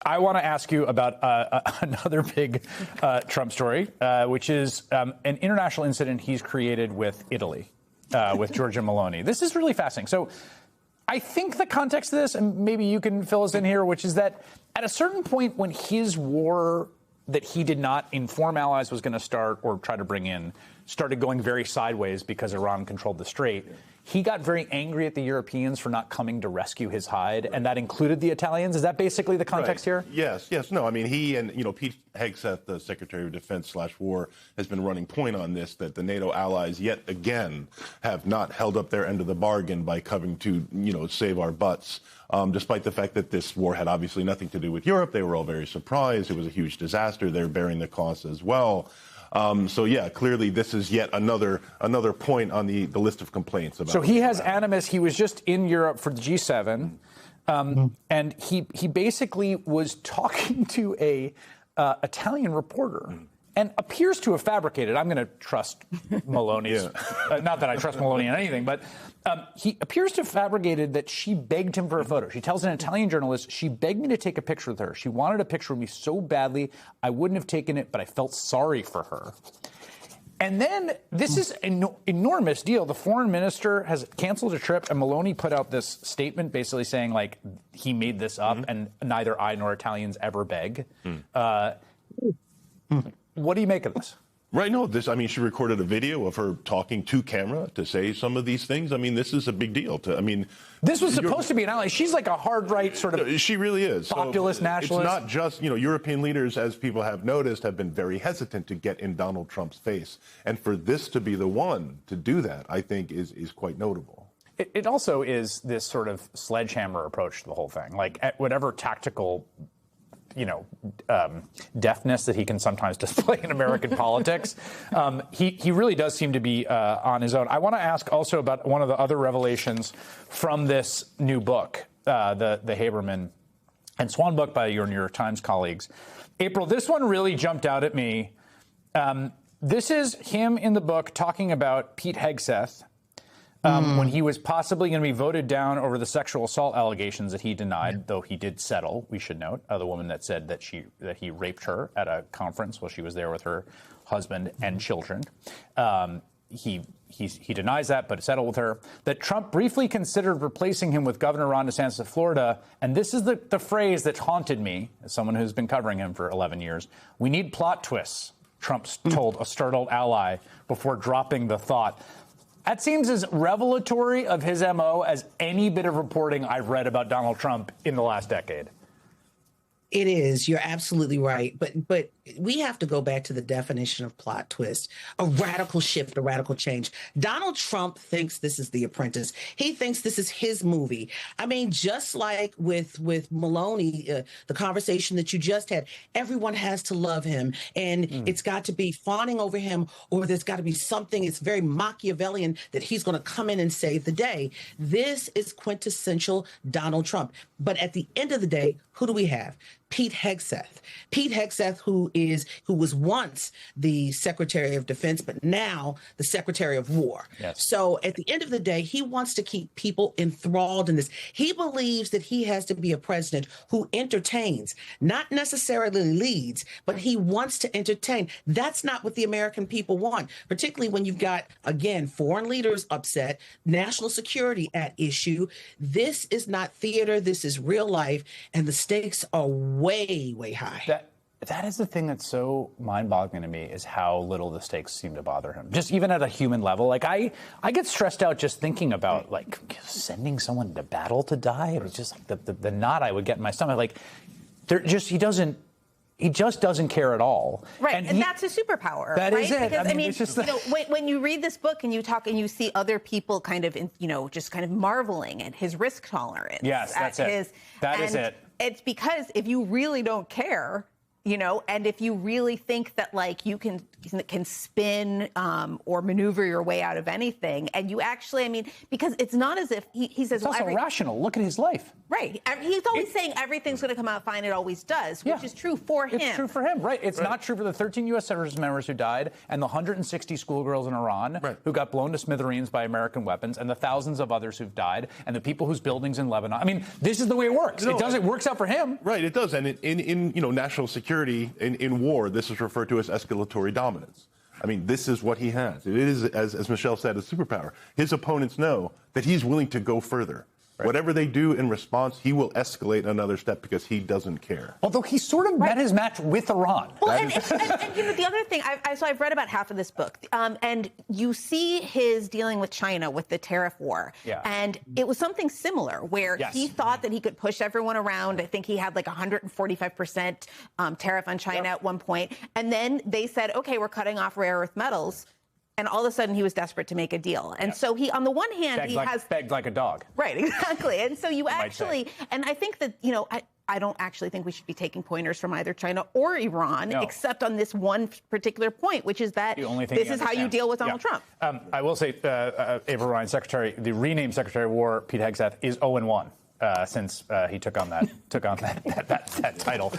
I want to ask you about another big Trump story, which is an international incident he's created with Italy, with Giorgia Meloni. This is really fascinating. So I think the context of this, and maybe you can fill us in here, which is that at a certain point when his war that he did not inform allies was going to start or try to bring in started going very sideways because Iran controlled the Strait, he got very angry at the Europeans for not coming to rescue his hide, and that included the Italians. Is that basically the context here? Yes. No, I mean, he and, Pete Hegseth, the Secretary of Defense /War, has been running point on this, that the NATO allies yet again have not held up their end of the bargain by coming to, save our butts. Despite the fact that this war had obviously nothing to do with Europe, they were all very surprised. It was a huge disaster. They're bearing the cost as well. Clearly this is yet another point on the list of complaints. So he has animus. He was just in Europe for the G7, and he basically was talking to a Italian reporter and appears to have fabricated. I'm going to trust Meloni's, not that I trust Meloni in anything, but he appears to have fabricated that she begged him for a photo. She tells an Italian journalist, she begged me to take a picture with her. She wanted a picture of me so badly, I wouldn't have taken it, but I felt sorry for her. And then this is an enormous deal. The foreign minister has canceled a trip, and Meloni put out this statement basically saying, like, he made this up, and neither I nor Italians ever beg. What do you make of this? Right, no, she recorded a video of her talking to camera to say some of these things. I mean, this is a big deal. This was supposed to be an ally. She's like a hard right sort of. She really is. Populist nationalist. It's not just, European leaders, as people have noticed, have been very hesitant to get in Donald Trump's face. And for this to be the one to do that, I think is quite notable. It also is this sort of sledgehammer approach to the whole thing. Like, at whatever tactical deftness that he can sometimes display in American politics. He really does seem to be on his own. I want to ask also about one of the other revelations from this new book, the Haberman and Swan book by your New York Times colleagues. April, this one really jumped out at me. This is him in the book talking about Pete Hegseth, when he was possibly going to be voted down over the sexual assault allegations that he denied, though he did settle, we should note, the woman that said that he raped her at a conference while she was there with her husband and children. He denies that, but settled with her. That Trump briefly considered replacing him with Governor Ron DeSantis of Florida. And this is the phrase that haunted me as someone who's been covering him for 11 years. We need plot twists, Trump told a startled ally before dropping the thought. That seems as revelatory of his MO as any bit of reporting I've read about Donald Trump in the last decade. It is. You're absolutely right. But we have to go back to the definition of plot twist, a radical shift, a radical change. Donald Trump thinks this is The Apprentice. He thinks this is his movie. I mean, just like with Meloni, the conversation that you just had, everyone has to love him. And it's got to be fawning over him, or there's got to be something. It's very Machiavellian that he's going to come in and save the day. This is quintessential Donald Trump. But at the end of the day, who do we have? Pete Hegseth. Pete Hegseth, who was once the Secretary of Defense, but now the Secretary of War. Yes. So at the end of the day, he wants to keep people enthralled in this. He believes that he has to be a president who entertains, not necessarily leads, but he wants to entertain. That's not what the American people want, particularly when you've got, again, foreign leaders upset, national security at issue. This is not theater. This is real life, and the stakes are way, way high. That is the thing that's so mind-boggling to me, is how little the stakes seem to bother him. Just even at a human level. Like, I get stressed out just thinking about, like, sending someone to battle to die. It was just like the knot I would get in my stomach. Like, he just doesn't care at all. Right, and that's a superpower. That right? is it. Because, I mean, it's just when you read this book and you talk and you see other people kind of, just kind of marveling at his risk tolerance. Yes, that's it. That is it. It's because if you really don't care, and if you really think that, like, you can can spin or maneuver your way out of anything. And you actually, I mean, because it's not as if he says, it's also rational. Look at his life. Right. He's always saying everything's going to come out fine. It always does, which is true for him. It's true for him, right? It's not true for the 13 U.S. service members who died and the 160 schoolgirls in Iran who got blown to smithereens by American weapons and the thousands of others who've died and the people whose buildings in Lebanon. I mean, this is the way it works. It works out for him. Right, it does. And in national security, in war, this is referred to as escalatory dominance. I mean, this is what he has. It is, as Michelle said, a superpower. His opponents know that he's willing to go further. Right. Whatever they do in response, he will escalate another step because he doesn't care. Although he sort of met his match with Iran. Well, and the other thing, I've read about half of this book, and you see his dealing with China with the tariff war. Yeah. And it was something similar where he thought that he could push everyone around. I think he had like 145% tariff on China at one point. And then they said, OK, we're cutting off rare earth metals. And all of a sudden, he was desperate to make a deal. And so he, on the one hand, begged like a dog. Right, exactly. And so you actually, and I think that, I don't actually think we should be taking pointers from either China or Iran, except on this one particular point, which is that this is how you deal with Donald Trump. I will say, Avril Ryan, the renamed Secretary of War, Pete Hegseth, is 0-1 since he took on that title.